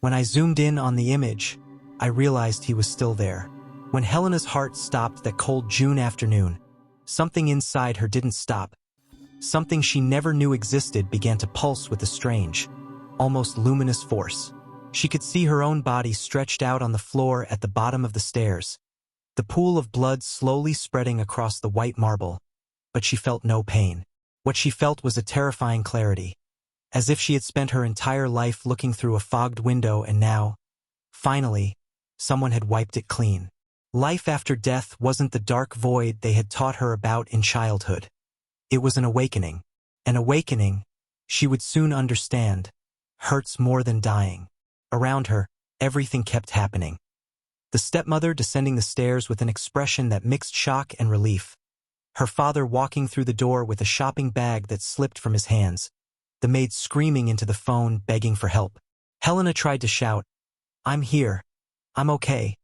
When I zoomed in on the image, I realized he was still there. When Helena's heart stopped that cold June afternoon, something inside her didn't stop. Something she never knew existed began to pulse with a strange, almost luminous force. She could see her own body stretched out on the floor at the bottom of the stairs, the pool of blood slowly spreading across the white marble, but she felt no pain. What she felt was a terrifying clarity, as if she had spent her entire life looking through a fogged window and now, finally, someone had wiped it clean. Life after death wasn't the dark void they had taught her about in childhood. It was an awakening. An awakening, she would soon understand, hurts more than dying. Around her, everything kept happening. The stepmother descending the stairs with an expression that mixed shock and relief. Her father walking through the door with a shopping bag that slipped from his hands. The maid screaming into the phone, begging for help. Helena tried to shout, "I'm here. I'm okay."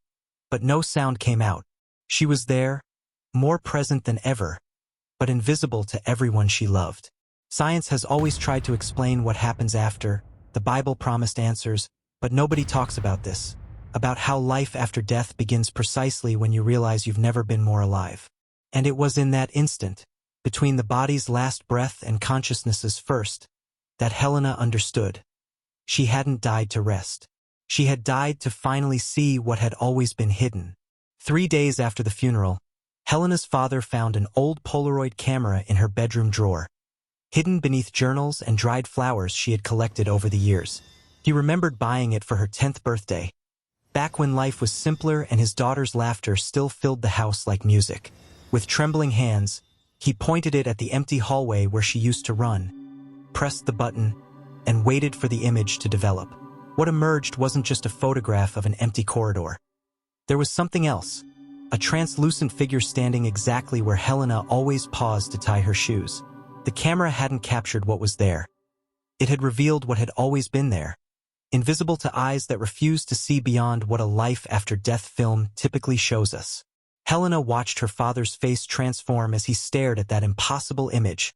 But no sound came out. She was there, more present than ever, but invisible to everyone she loved. Science has always tried to explain what happens after. The Bible promised answers, but nobody talks about this, about how life after death begins precisely when you realize you've never been more alive. And it was in that instant, between the body's last breath and consciousness's first, that Helena understood. She hadn't died to rest. She had died to finally see what had always been hidden. 3 days after the funeral, Helena's father found an old Polaroid camera in her bedroom drawer, hidden beneath journals and dried flowers she had collected over the years. He remembered buying it for her 10th birthday, back when life was simpler and his daughter's laughter still filled the house like music. With trembling hands, he pointed it at the empty hallway where she used to run, pressed the button, and waited for the image to develop. What emerged wasn't just a photograph of an empty corridor. There was something else, a translucent figure standing exactly where Helena always paused to tie her shoes. The camera hadn't captured what was there. It had revealed what had always been there, invisible to eyes that refused to see beyond what a life-after-death film typically shows us. Helena watched her father's face transform as he stared at that impossible image,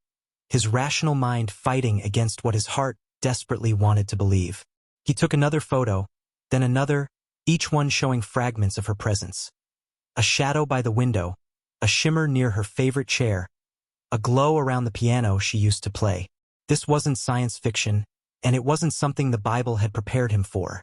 his rational mind fighting against what his heart desperately wanted to believe. He took another photo, then another, each one showing fragments of her presence. A shadow by the window, a shimmer near her favorite chair, a glow around the piano she used to play. This wasn't science fiction, and it wasn't something the Bible had prepared him for.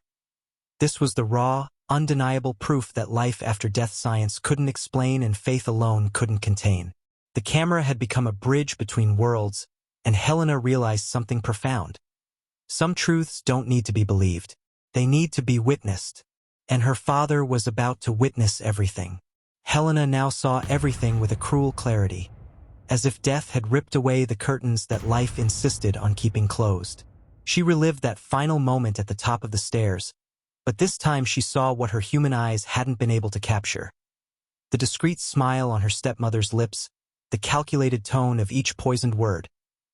This was the raw, undeniable proof that life after death science couldn't explain and faith alone couldn't contain. The camera had become a bridge between worlds, and Helena realized something profound. Some truths don't need to be believed. They need to be witnessed. And her father was about to witness everything. Helena now saw everything with a cruel clarity, as if death had ripped away the curtains that life insisted on keeping closed. She relived that final moment at the top of the stairs, but this time she saw what her human eyes hadn't been able to capture. The discreet smile on her stepmother's lips, the calculated tone of each poisoned word,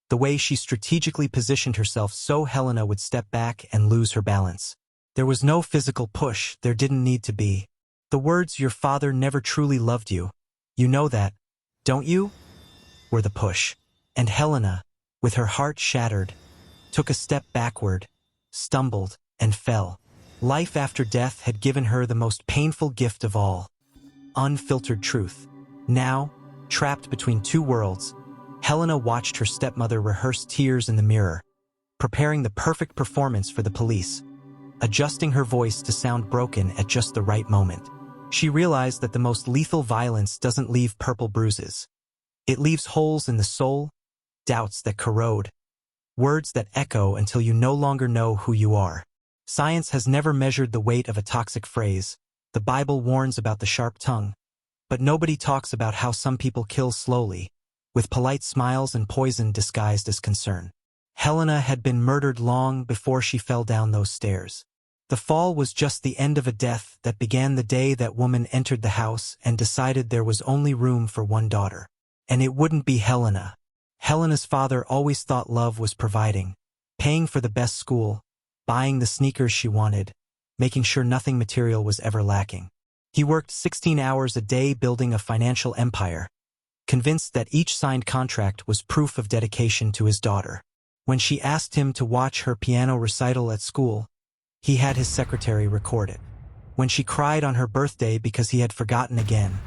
the way she strategically positioned herself so Helena would step back and lose her balance. There was no physical push, there didn't need to be. The words, "Your father never truly loved you. You know that, don't you?" were the push. And Helena, with her heart shattered, took a step backward, stumbled, and fell. Life after death had given her the most painful gift of all, unfiltered truth. Now, trapped between two worlds, Helena watched her stepmother rehearse tears in the mirror, preparing the perfect performance for the police, adjusting her voice to sound broken at just the right moment. She realized that the most lethal violence doesn't leave purple bruises. It leaves holes in the soul, doubts that corrode, words that echo until you no longer know who you are. Science has never measured the weight of a toxic phrase. The Bible warns about the sharp tongue, but nobody talks about how some people kill slowly, with polite smiles and poison disguised as concern. Helena had been murdered long before she fell down those stairs. The fall was just the end of a death that began the day that woman entered the house and decided there was only room for one daughter. And it wouldn't be Helena. Helena's father always thought love was providing, paying for the best school, buying the sneakers she wanted, making sure nothing material was ever lacking. He worked 16 hours a day building a financial empire, convinced that each signed contract was proof of dedication to his daughter. When she asked him to watch her piano recital at school, He had his secretary record it. When she cried on her birthday because he had forgotten again,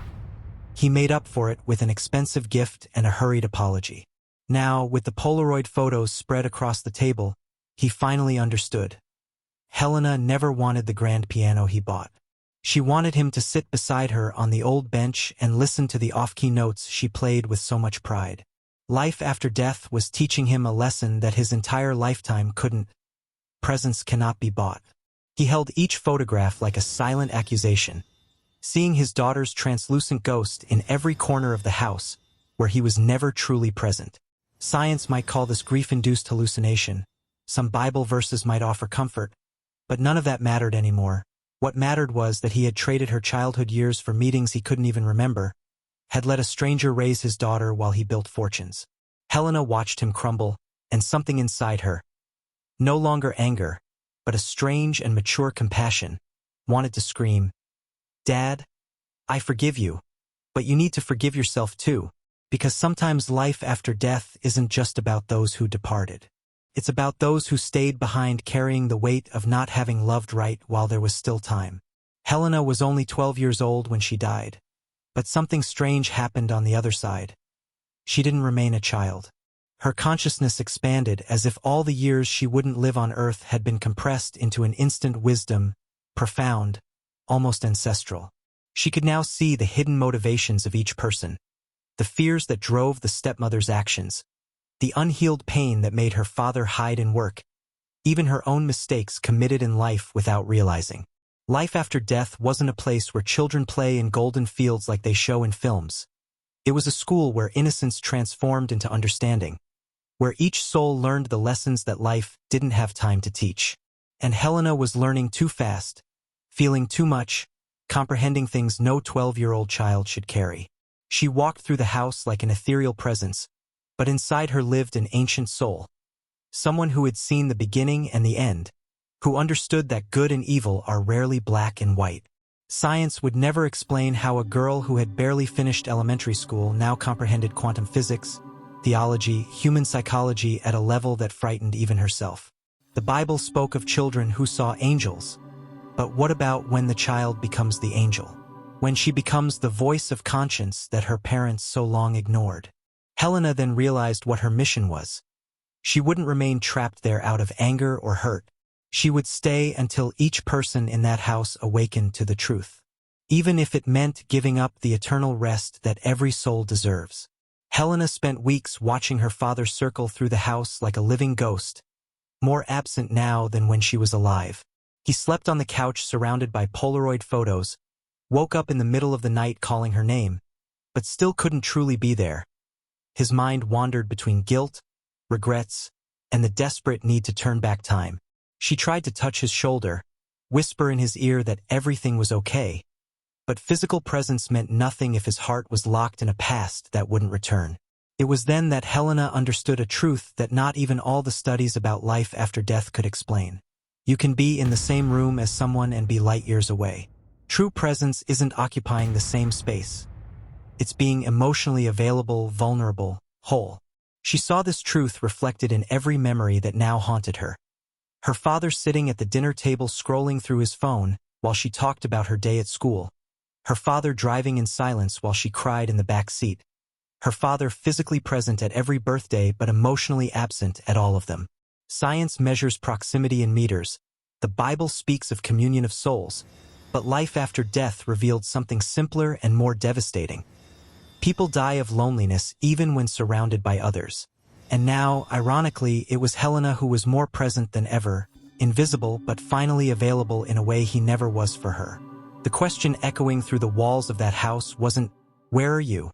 he made up for it with an expensive gift and a hurried apology. Now, with the Polaroid photos spread across the table, he finally understood. Helena never wanted the grand piano he bought. She wanted him to sit beside her on the old bench and listen to the off-key notes she played with so much pride. Life after death was teaching him a lesson that his entire lifetime couldn't. Presents cannot be bought. He held each photograph like a silent accusation, seeing his daughter's translucent ghost in every corner of the house, where he was never truly present. Science might call this grief-induced hallucination. Some Bible verses might offer comfort, but none of that mattered anymore. What mattered was that he had traded her childhood years for meetings he couldn't even remember, had let a stranger raise his daughter while he built fortunes. Helena watched him crumble, and something inside her, no longer anger, but a strange and mature compassion, wanted to scream, "Dad, I forgive you, but you need to forgive yourself too, because sometimes life after death isn't just about those who departed. It's about those who stayed behind carrying the weight of not having loved right while there was still time." Helena was only 12 years old when she died, but something strange happened on the other side. She didn't remain a child. Her consciousness expanded as if all the years she wouldn't live on Earth had been compressed into an instant wisdom, profound, almost ancestral. She could now see the hidden motivations of each person, the fears that drove the stepmother's actions, the unhealed pain that made her father hide in work, even her own mistakes committed in life without realizing. Life after death wasn't a place where children play in golden fields like they show in films. It was a school where innocence transformed into understanding, where each soul learned the lessons that life didn't have time to teach. And Helena was learning too fast, feeling too much, comprehending things no 12-year-old child should carry. She walked through the house like an ethereal presence, but inside her lived an ancient soul, someone who had seen the beginning and the end, who understood that good and evil are rarely black and white. Science would never explain how a girl who had barely finished elementary school now comprehended quantum physics, theology, human psychology at a level that frightened even herself. The Bible spoke of children who saw angels, but what about when the child becomes the angel? When she becomes the voice of conscience that her parents so long ignored? Helena then realized what her mission was. She wouldn't remain trapped there out of anger or hurt. She would stay until each person in that house awakened to the truth, even if it meant giving up the eternal rest that every soul deserves. Helena spent weeks watching her father circle through the house like a living ghost, more absent now than when she was alive. He slept on the couch surrounded by Polaroid photos, woke up in the middle of the night calling her name, but still couldn't truly be there. His mind wandered between guilt, regrets, and the desperate need to turn back time. She tried to touch his shoulder, whisper in his ear that everything was okay, but physical presence meant nothing if his heart was locked in a past that wouldn't return. It was then that Helena understood a truth that not even all the studies about life after death could explain. You can be in the same room as someone and be light years away. True presence isn't occupying the same space. It's being emotionally available, vulnerable, whole. She saw this truth reflected in every memory that now haunted her. Her father sitting at the dinner table scrolling through his phone while she talked about her day at school. Her father driving in silence while she cried in the back seat. Her father physically present at every birthday but emotionally absent at all of them. Science measures proximity in meters. The Bible speaks of communion of souls, but life after death revealed something simpler and more devastating. People die of loneliness even when surrounded by others. And now, ironically, it was Helena who was more present than ever, invisible but finally available in a way he never was for her. The question echoing through the walls of that house wasn't, "Where are you?"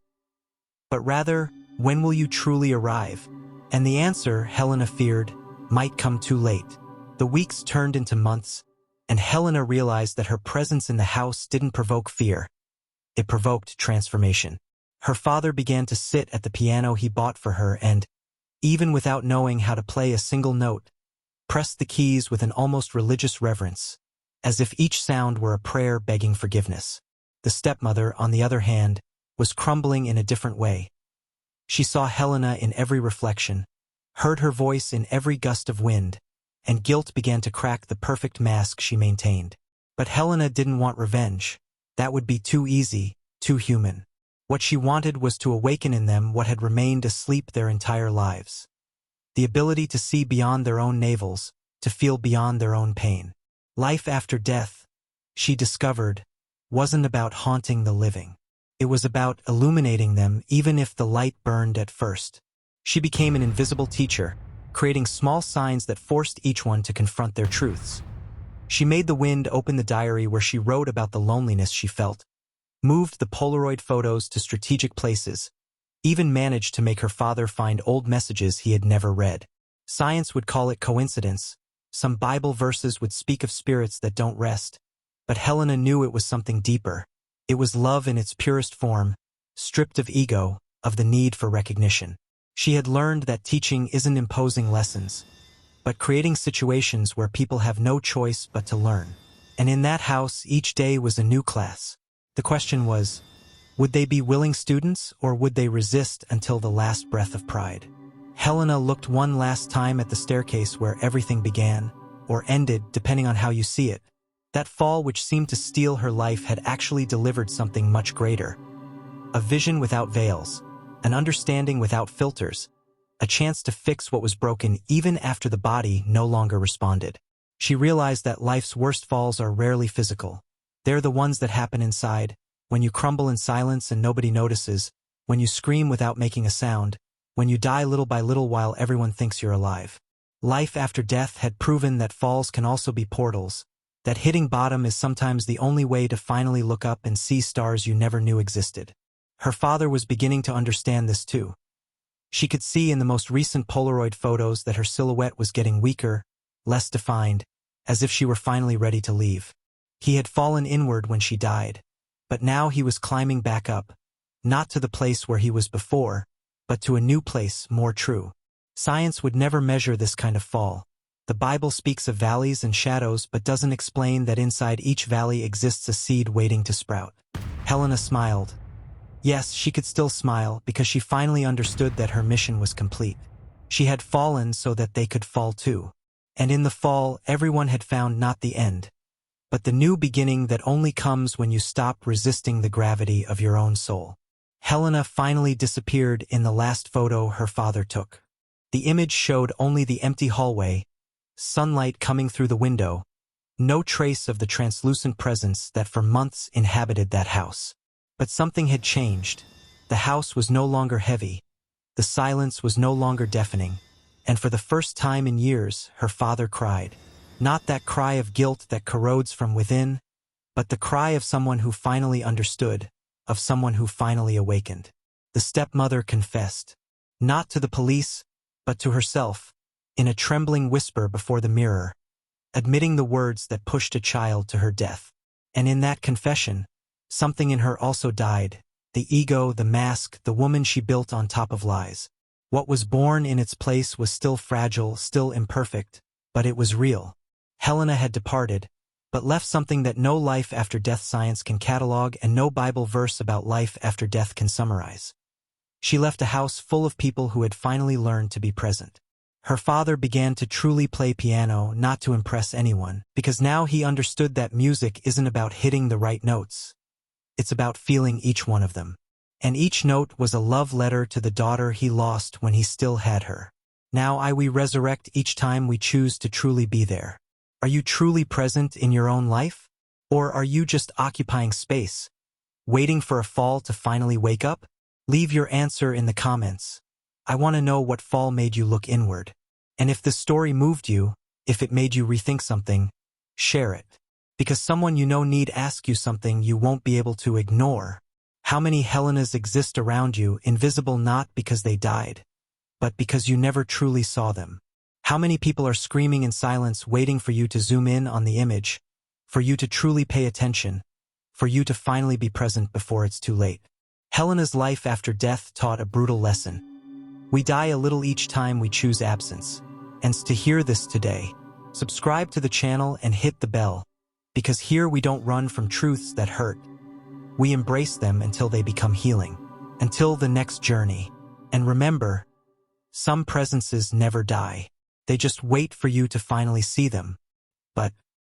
but rather, "When will you truly arrive?" And the answer, Helena feared, might come too late. The weeks turned into months, and Helena realized that her presence in the house didn't provoke fear. It provoked transformation. Her father began to sit at the piano he bought for her and, even without knowing how to play a single note, pressed the keys with an almost religious reverence, as if each sound were a prayer begging forgiveness. The stepmother, on the other hand, was crumbling in a different way. She saw Helena in every reflection, heard her voice in every gust of wind, and guilt began to crack the perfect mask she maintained. But Helena didn't want revenge. That would be too easy, too human. What she wanted was to awaken in them what had remained asleep their entire lives. The ability to see beyond their own navels, to feel beyond their own pain. Life after death, she discovered, wasn't about haunting the living. It was about illuminating them even if the light burned at first. She became an invisible teacher, creating small signs that forced each one to confront their truths. She made the wind open the diary where she wrote about the loneliness she felt, moved the Polaroid photos to strategic places, even managed to make her father find old messages he had never read. Science would call it coincidence. Some Bible verses would speak of spirits that don't rest. But Helena knew it was something deeper. It was love in its purest form, stripped of ego, of the need for recognition. She had learned that teaching isn't imposing lessons, but creating situations where people have no choice but to learn. And in that house, each day was a new class. The question was, would they be willing students or would they resist until the last breath of pride? Helena looked one last time at the staircase where everything began, or ended depending on how you see it. That fall which seemed to steal her life had actually delivered something much greater. A vision without veils, an understanding without filters, a chance to fix what was broken even after the body no longer responded. She realized that life's worst falls are rarely physical. They're the ones that happen inside, when you crumble in silence and nobody notices, when you scream without making a sound, when you die little by little while everyone thinks you're alive. Life after death had proven that falls can also be portals, that hitting bottom is sometimes the only way to finally look up and see stars you never knew existed. Her father was beginning to understand this too. She could see in the most recent Polaroid photos that her silhouette was getting weaker, less defined, as if she were finally ready to leave. He had fallen inward when she died, but now he was climbing back up, not to the place where he was before, but to a new place more true. Science would never measure this kind of fall. The Bible speaks of valleys and shadows but doesn't explain that inside each valley exists a seed waiting to sprout. Helena smiled. Yes, she could still smile because she finally understood that her mission was complete. She had fallen so that they could fall too. And in the fall, everyone had found not the end, but the new beginning that only comes when you stop resisting the gravity of your own soul. Helena finally disappeared in the last photo her father took. The image showed only the empty hallway, sunlight coming through the window, no trace of the translucent presence that for months inhabited that house. But something had changed. The house was no longer heavy. The silence was no longer deafening. And for the first time in years, her father cried. Not that cry of guilt that corrodes from within, but the cry of someone who finally understood, of someone who finally awakened. The stepmother confessed, not to the police, but to herself, in a trembling whisper before the mirror, admitting the words that pushed a child to her death. And in that confession, something in her also died, the ego, the mask, the woman she built on top of lies. What was born in its place was still fragile, still imperfect, but it was real. Helena had departed, but left something that no life after death science can catalog and no Bible verse about life after death can summarize. She left a house full of people who had finally learned to be present. Her father began to truly play piano, not to impress anyone, because now he understood that music isn't about hitting the right notes. It's about feeling each one of them. And each note was a love letter to the daughter he lost when he still had her. Now we resurrect each time we choose to truly be there. Are you truly present in your own life? Or are you just occupying space, waiting for a fall to finally wake up? Leave your answer in the comments. I want to know what fall made you look inward. And if this story moved you, if it made you rethink something, share it. Because someone you know need ask you something you won't be able to ignore. How many Helenas exist around you, invisible not because they died, but because you never truly saw them? How many people are screaming in silence waiting for you to zoom in on the image, for you to truly pay attention, for you to finally be present before it's too late? Helena's life after death taught a brutal lesson. We die a little each time we choose absence. And to hear this today, subscribe to the channel and hit the bell, because here we don't run from truths that hurt. We embrace them until they become healing. Until the next journey. And remember, some presences never die. They just wait for you to finally see them. But